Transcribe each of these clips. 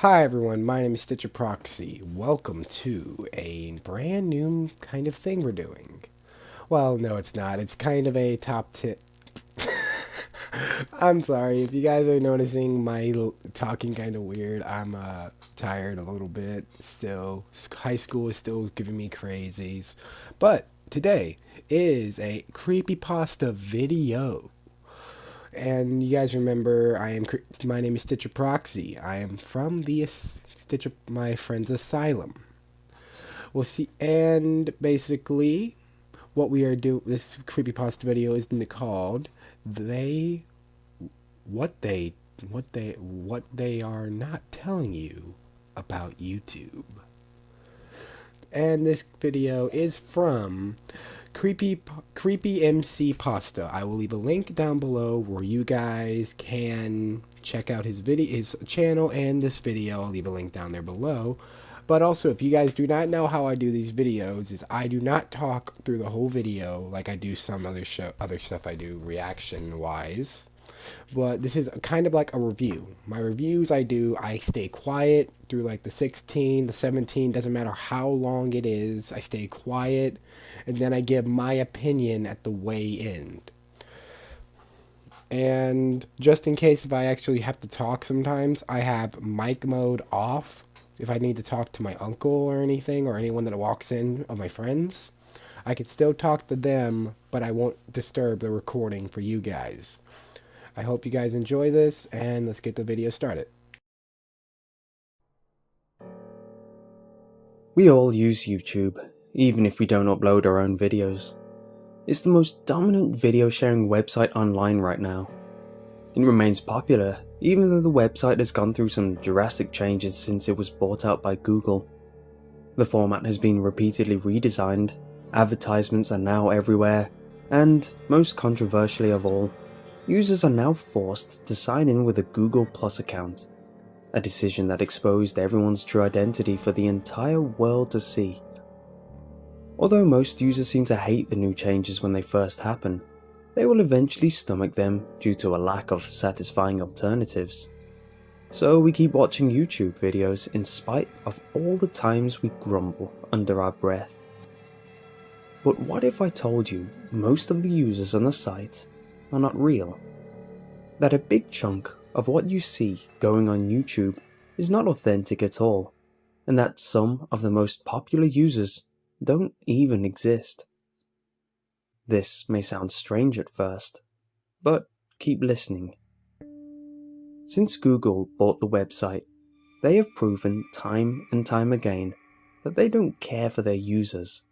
Hi everyone, my name is Stitcher Proxy. Welcome to a brand new kind of thing we're doing. Well, no it's not. It's kind of a top tip. I'm sorry if you guys are noticing my talking kind of weird. I'm tired a little bit still. High school is still giving me crazies. But today is a creepypasta video. And you guys remember, my name is Stitcher Proxy. I am from the Stitcher, my friend's asylum. We'll see, and basically, what we are doing. This creepypasta video is called "They, what they are not telling you about YouTube." And this video is from Creepy MC Pasta. I will leave a link down below where you guys can check out his channel and this video. I'll leave a link down there below. But also, if you guys do not know how I do these videos, is I do not talk through the whole video like I do some other stuff I do reaction wise. But this is kind of like a review. My reviews I stay quiet through like the 16, the 17, doesn't matter how long it is. I stay quiet and then I give my opinion at the way end. And just in case if I actually have to talk sometimes, I have mic mode off. If I need to talk to my uncle or anything, or anyone that walks in of my friends, I can still talk to them, but I won't disturb the recording for you guys. I hope you guys enjoy this, and let's get the video started. We all use YouTube, even if we don't upload our own videos. It's the most dominant video sharing website online right now. It remains popular, even though the website has gone through some drastic changes since it was bought out by Google. The format has been repeatedly redesigned, advertisements are now everywhere, and, most controversially of all, users are now forced to sign in with a Google Plus account, a decision that exposed everyone's true identity for the entire world to see. Although most users seem to hate the new changes when they first happen, they will eventually stomach them due to a lack of satisfying alternatives. So we keep watching YouTube videos in spite of all the times we grumble under our breath. But what if I told you most of the users on the site are not real? That a big chunk of what you see going on YouTube is not authentic at all, and that some of the most popular users don't even exist. This may sound strange at first, but keep listening. Since Google bought the website, they have proven time and time again that they don't care for their users.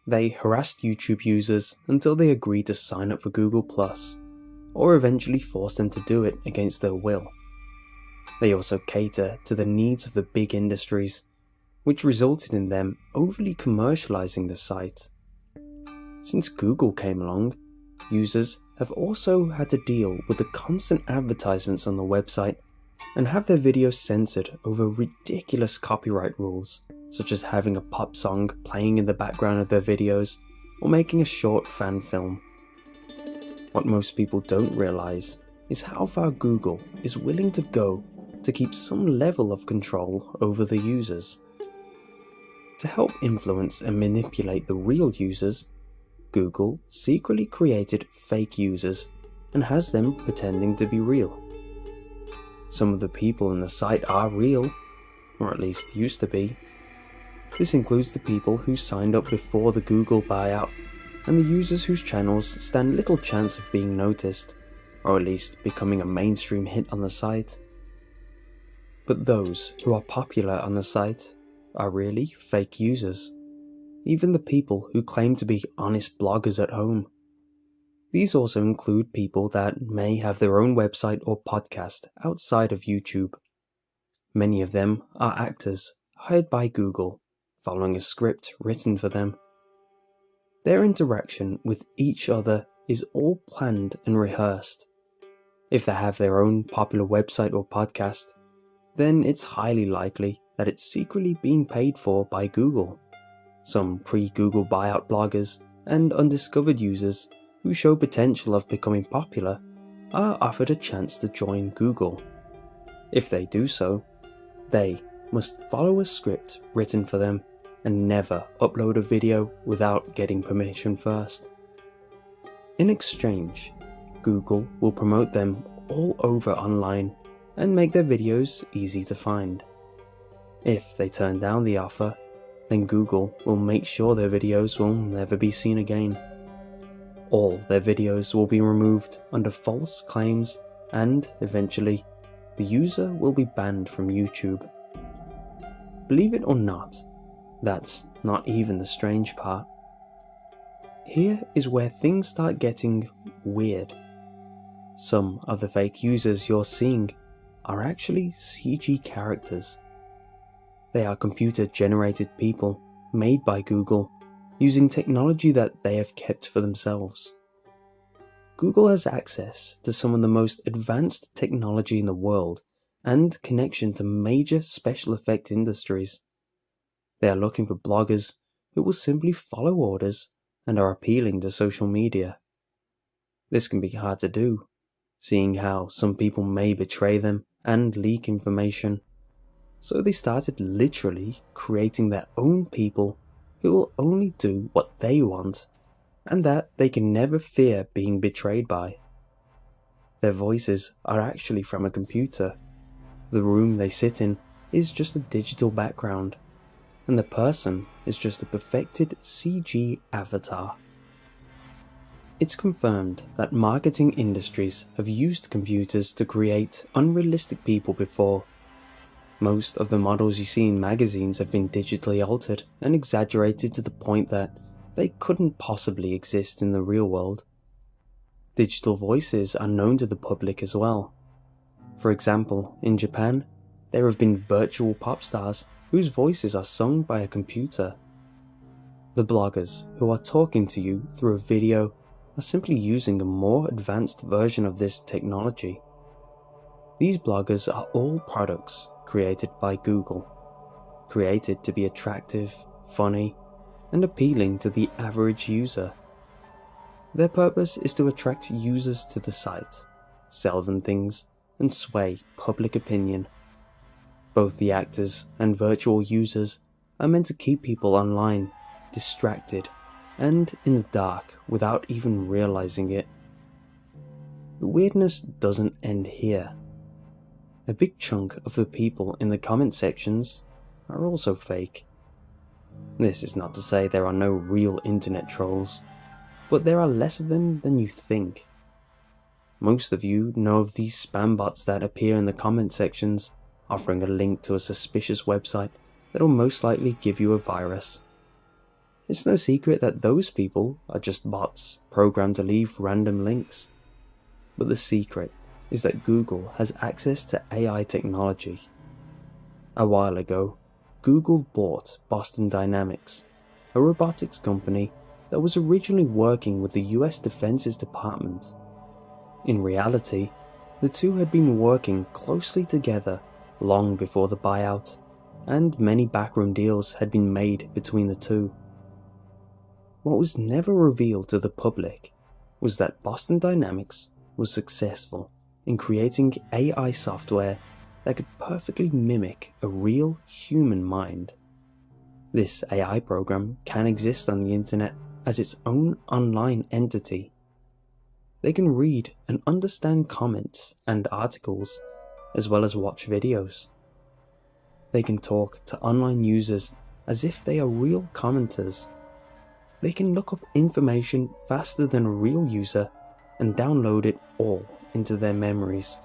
They harassed YouTube users until they agreed to sign up for Google+, or eventually forced them to do it against their will. They also cater to the needs of the big industries, which resulted in them overly commercializing the site. Since Google came along, users have also had to deal with the constant advertisements on the website and have their videos censored over ridiculous copyright rules, such as having a pop song playing in the background of their videos or making a short fan film. What most people don't realize is how far Google is willing to go to keep some level of control over the users. To help influence and manipulate the real users, Google secretly created fake users and has them pretending to be real. Some of the people in the site are real, or at least used to be. This includes the people who signed up before the Google buyout, and the users whose channels stand little chance of being noticed, or at least becoming a mainstream hit on the site. But those who are popular on the site are really fake users, even the people who claim to be honest bloggers at home. These also include people that may have their own website or podcast outside of YouTube. Many of them are actors hired by Google, following a script written for them. Their interaction with each other is all planned and rehearsed. If they have their own popular website or podcast, then it's highly likely that it's secretly being paid for by Google. Some pre-Google buyout bloggers and undiscovered users who show potential of becoming popular are offered a chance to join Google. If they do so, they must follow a script written for them and never upload a video without getting permission first. In exchange, Google will promote them all over online and make their videos easy to find. If they turn down the offer, then Google will make sure their videos will never be seen again. All their videos will be removed under false claims, and eventually, the user will be banned from YouTube. Believe it or not, that's not even the strange part. Here is where things start getting weird. Some of the fake users you're seeing are actually CG characters. They are computer-generated people made by Google using technology that they have kept for themselves. Google has access to some of the most advanced technology in the world and connection to major special effect industries. They are looking for bloggers who will simply follow orders and are appealing to social media. This can be hard to do, seeing how some people may betray them and leak information. So they started literally creating their own people who will only do what they want and that they can never fear being betrayed by. Their voices are actually from a computer. The room they sit in is just a digital background, and the person is just a perfected CG avatar. It's confirmed that marketing industries have used computers to create unrealistic people before. Most of the models you see in magazines have been digitally altered and exaggerated to the point that they couldn't possibly exist in the real world. Digital voices are known to the public as well. For example, in Japan, there have been virtual pop stars whose voices are sung by a computer. The bloggers who are talking to you through a video are simply using a more advanced version of this technology. These bloggers are all products created by Google, created to be attractive, funny, and appealing to the average user. Their purpose is to attract users to the site, sell them things, and sway public opinion. Both the actors and virtual users are meant to keep people online, distracted, and in the dark without even realizing it. The weirdness doesn't end here. A big chunk of the people in the comment sections are also fake. This is not to say there are no real internet trolls, but there are less of them than you think. Most of you know of these spam bots that appear in the comment sections, offering a link to a suspicious website that will most likely give you a virus. It's no secret that those people are just bots programmed to leave random links. But the secret is that Google has access to AI technology. A while ago, Google bought Boston Dynamics, a robotics company that was originally working with the US Defense Department. In reality, the two had been working closely together long before the buyout, and many backroom deals had been made between the two. What was never revealed to the public was that Boston Dynamics was successful in creating AI software that could perfectly mimic a real human mind. This AI program can exist on the internet as its own online entity. They can read and understand comments and articles, as well as watch videos. They can talk to online users as if they are real commenters. They can look up information faster than a real user and download it all into their memories.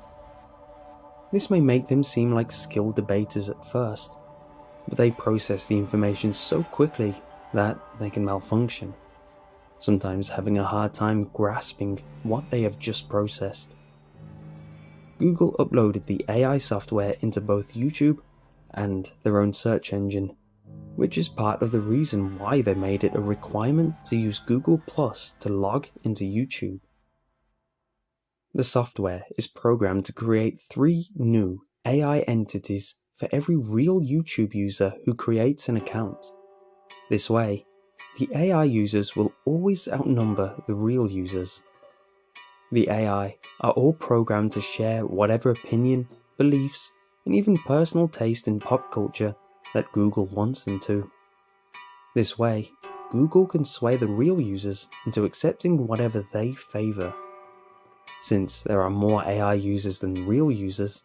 This may make them seem like skilled debaters at first, but they process the information so quickly that they can malfunction, sometimes having a hard time grasping what they have just processed. Google uploaded the AI software into both YouTube and their own search engine, which is part of the reason why they made it a requirement to use Google Plus to log into YouTube. The software is programmed to create 3 new AI entities for every real YouTube user who creates an account. This way, the AI users will always outnumber the real users. The AI are all programmed to share whatever opinion, beliefs, and even personal taste in pop culture that Google wants them to. This way, Google can sway the real users into accepting whatever they favour. Since there are more AI users than real users,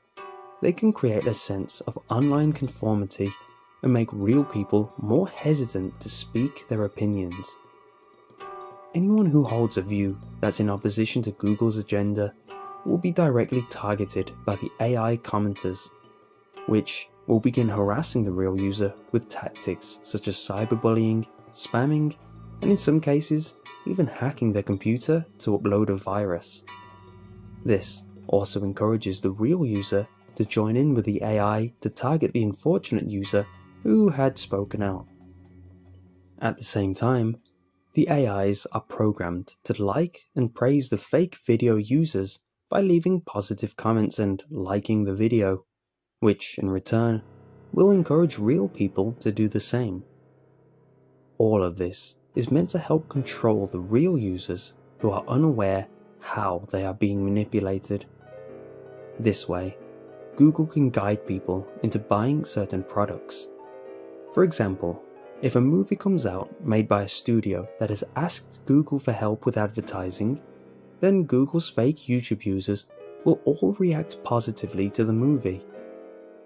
they can create a sense of online conformity and make real people more hesitant to speak their opinions. Anyone who holds a view that's in opposition to Google's agenda will be directly targeted by the AI commenters, which will begin harassing the real user with tactics such as cyberbullying, spamming, and in some cases, even hacking their computer to upload a virus. This also encourages the real user to join in with the AI to target the unfortunate user who had spoken out. At the same time, the AIs are programmed to like and praise the fake video users by leaving positive comments and liking the video, which in return will encourage real people to do the same. All of this is meant to help control the real users who are unaware how they are being manipulated. This way, Google can guide people into buying certain products. For example, if a movie comes out made by a studio that has asked Google for help with advertising, then Google's fake YouTube users will all react positively to the movie.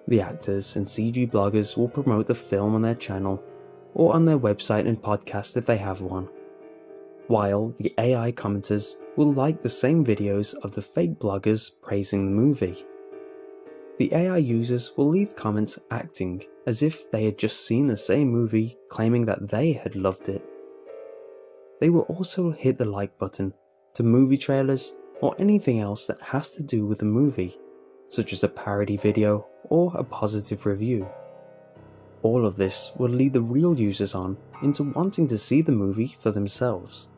The actors and CG bloggers will promote the film on their channel or on their website and podcast if they have one, while the AI commenters will like the same videos of the fake bloggers praising the movie. The AI users will leave comments acting as if they had just seen the same movie, claiming that they had loved it. They will also hit the like button to movie trailers or anything else that has to do with the movie, such as a parody video or a positive review. All of this will lead the real users on into wanting to see the movie for themselves.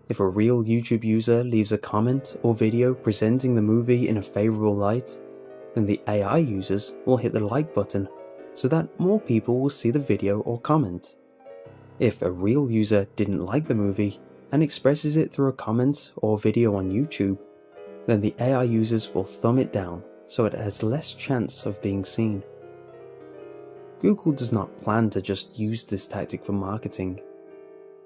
If a real YouTube user leaves a comment or video presenting the movie in a favourable light, then the AI users will hit the like button so that more people will see the video or comment. If a real user didn't like the movie and expresses it through a comment or video on YouTube, then the AI users will thumb it down so it has less chance of being seen. Google does not plan to just use this tactic for marketing.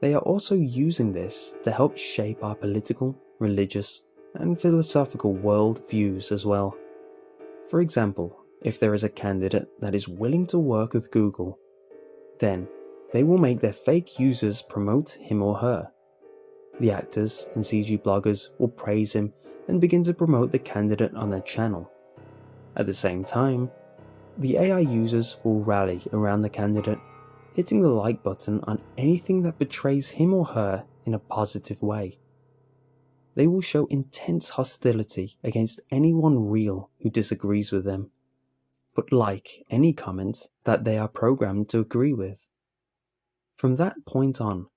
They are also using this to help shape our political, religious, and philosophical world views as well. For example, if there is a candidate that is willing to work with Google, then they will make their fake users promote him or her. The actors and CG bloggers will praise him and begin to promote the candidate on their channel. At the same time, the AI users will rally around the candidate, hitting the like button on anything that betrays him or her in a positive way. They will show intense hostility against anyone real who disagrees with them, but like any comment that they are programmed to agree with. From that point on,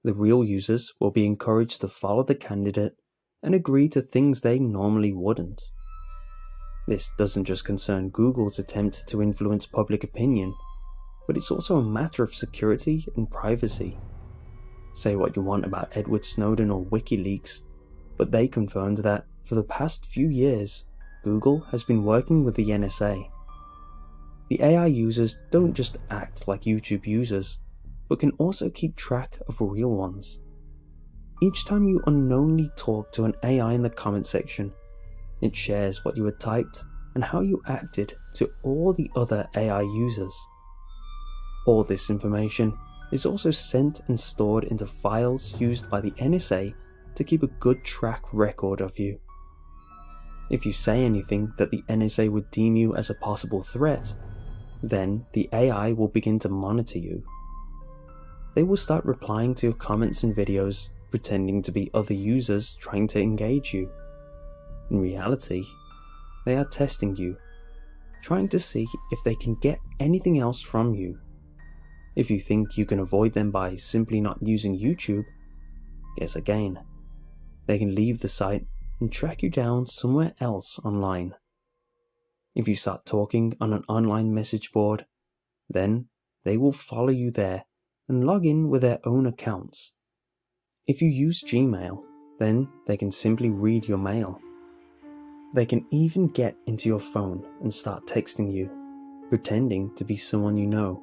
the real users will be encouraged to follow the candidate and agree to things they normally wouldn't. This doesn't just concern Google's attempt to influence public opinion, but it's also a matter of security and privacy. Say what you want about Edward Snowden or WikiLeaks, but they confirmed that for the past few years, Google has been working with the NSA. The AI users don't just act like YouTube users, but can also keep track of real ones. Each time you unknowingly talk to an AI in the comment section, it shares what you had typed and how you acted to all the other AI users. All this information is also sent and stored into files used by the NSA to keep a good track record of you. If you say anything that the NSA would deem you as a possible threat, then the AI will begin to monitor you. They will start replying to your comments and videos, pretending to be other users trying to engage you. In reality, they are testing you, trying to see if they can get anything else from you. If you think you can avoid them by simply not using YouTube, guess again. They can leave the site and track you down somewhere else online. If you start talking on an online message board, then they will follow you there and log in with their own accounts. If you use Gmail, then they can simply read your mail. They can even get into your phone and start texting you, pretending to be someone you know.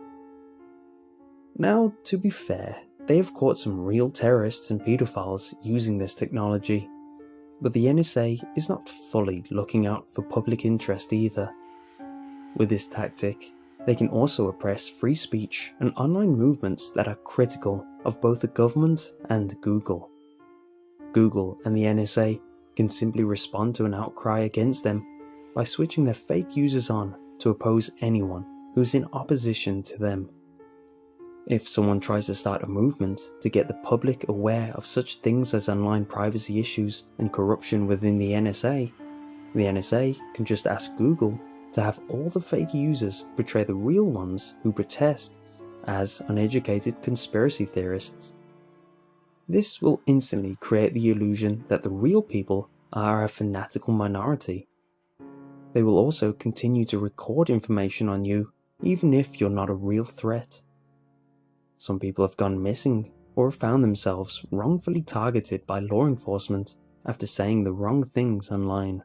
Now, to be fair, they have caught some real terrorists and pedophiles using this technology, but the NSA is not fully looking out for public interest either. With this tactic, they can also oppress free speech and online movements that are critical of both the government and Google. Google and the NSA can simply respond to an outcry against them by switching their fake users on to oppose anyone who's in opposition to them. If someone tries to start a movement to get the public aware of such things as online privacy issues and corruption within the NSA can just ask Google to have all the fake users portray the real ones who protest as uneducated conspiracy theorists. This will instantly create the illusion that the real people are a fanatical minority. They will also continue to record information on you even if you're not a real threat. Some people have gone missing or found themselves wrongfully targeted by law enforcement after saying the wrong things online.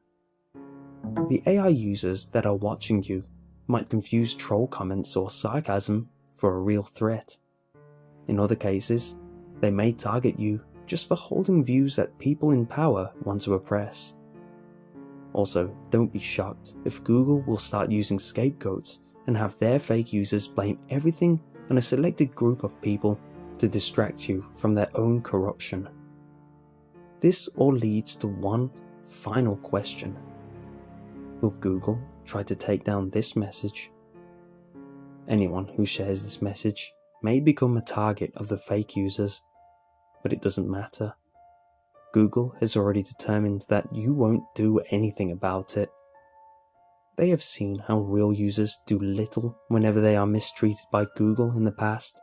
The AI users that are watching you might confuse troll comments or sarcasm for a real threat. In other cases, they may target you just for holding views that people in power want to oppress. Also, don't be shocked if Google will start using scapegoats and have their fake users blame everything on a selected group of people to distract you from their own corruption. This all leads to one final question. Will Google try to take down this message? Anyone who shares this message may become a target of the fake users, but it doesn't matter. Google has already determined that you won't do anything about it. They have seen how real users do little whenever they are mistreated by Google in the past.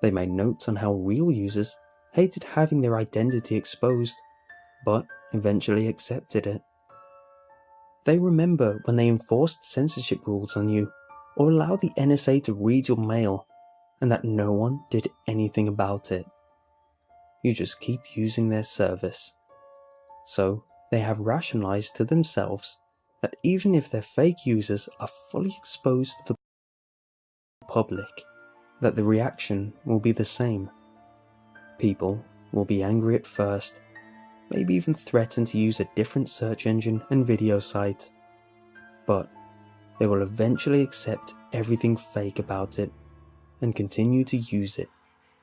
They made notes on how real users hated having their identity exposed, but eventually accepted it. They remember when they enforced censorship rules on you, or allowed the NSA to read your mail, and that no one did anything about it. You just keep using their service. So, they have rationalized to themselves that even if their fake users are fully exposed to the public, that the reaction will be the same. People will be angry at first, maybe even threaten to use a different search engine and video site, but they will eventually accept everything fake about it and continue to use it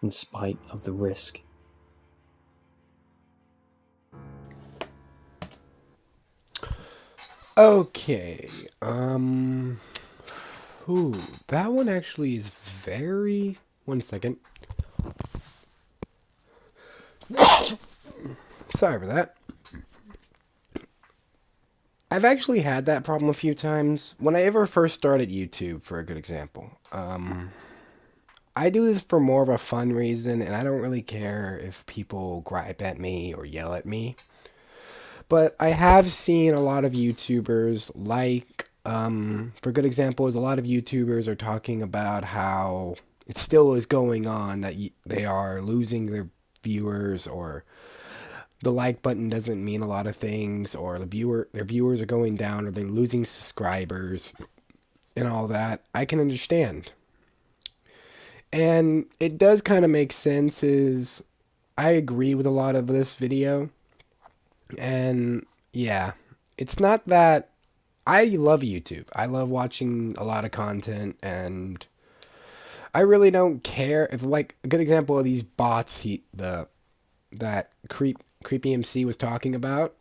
in spite of the risk. Okay, that one actually is very... One second. Sorry for that. I've actually had that problem a few times. When I ever first started YouTube, for a good example, I do this for more of a fun reason, and I don't really care if people gripe at me or yell at me. But I have seen a lot of YouTubers, like, for good examples, a lot of YouTubers are talking about how it still is going on, that they are losing their viewers, or the like button doesn't mean a lot of things, or their viewers are going down, or they're losing subscribers, and all that. I can understand. And it does kind of make sense, I agree with a lot of this video. And yeah, it's not that I love YouTube. I love watching a lot of content, and I really don't care if, like, a good example of these bots that Creepy MC was talking about.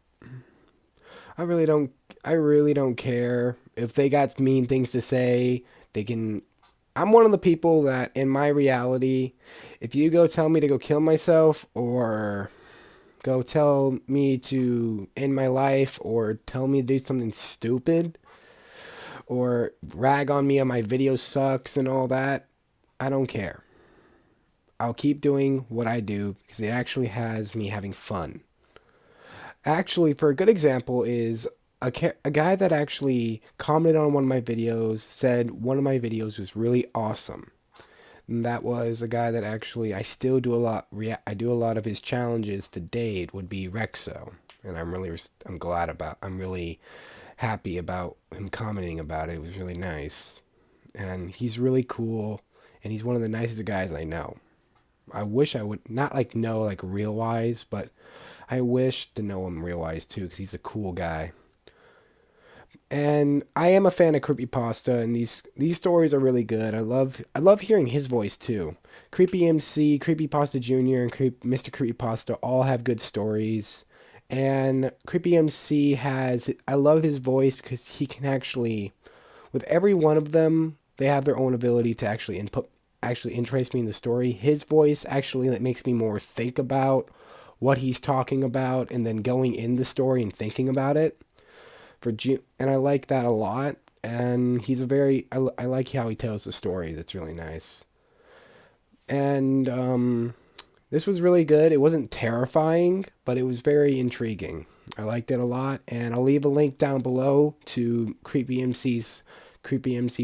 I really don't care if they got mean things to say. I'm one of the people that, in my reality, if you go tell me to go kill myself, or go tell me to end my life, or tell me to do something stupid, or rag on me on my video sucks and all that, I don't care. I'll keep doing what I do because it actually has me having fun. Actually, for a good example is a guy that actually commented on one of my videos, said one of my videos was really awesome. And that was a guy that actually I still do a lot. I do a lot of his challenges to date, would be Rexo. and I'm really happy about him commenting about it. It was really nice, and he's really cool, and he's one of the nicest guys I know. I wish I would not like know like real wise, but I wish to know him real wise too, because he's a cool guy. And I am a fan of Creepypasta, and these stories are really good. I love hearing his voice too. Creepy MC, Creepypasta Junior, and Mr. Creepypasta all have good stories. And Creepy MC I love his voice because he can actually, with every one of them, they have their own ability to actually interest me in the story. His voice actually that makes me more think about what he's talking about, and then going in the story and thinking about it and I like that a lot. And I like how he tells the stories. It's really nice. And this was really good. It wasn't terrifying, but it was very intriguing. I liked it a lot, and I'll leave a link down below to Creepy MC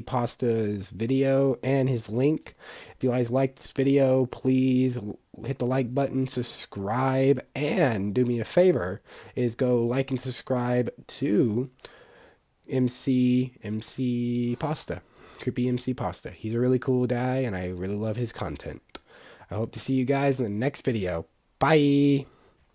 Pasta's video and his link. If you guys like this video, please hit the like button, subscribe, and do me a favor is go like and subscribe to MC Pasta. Creepy MC Pasta. He's a really cool guy, and I really love his content. I hope to see you guys in the next video. Bye!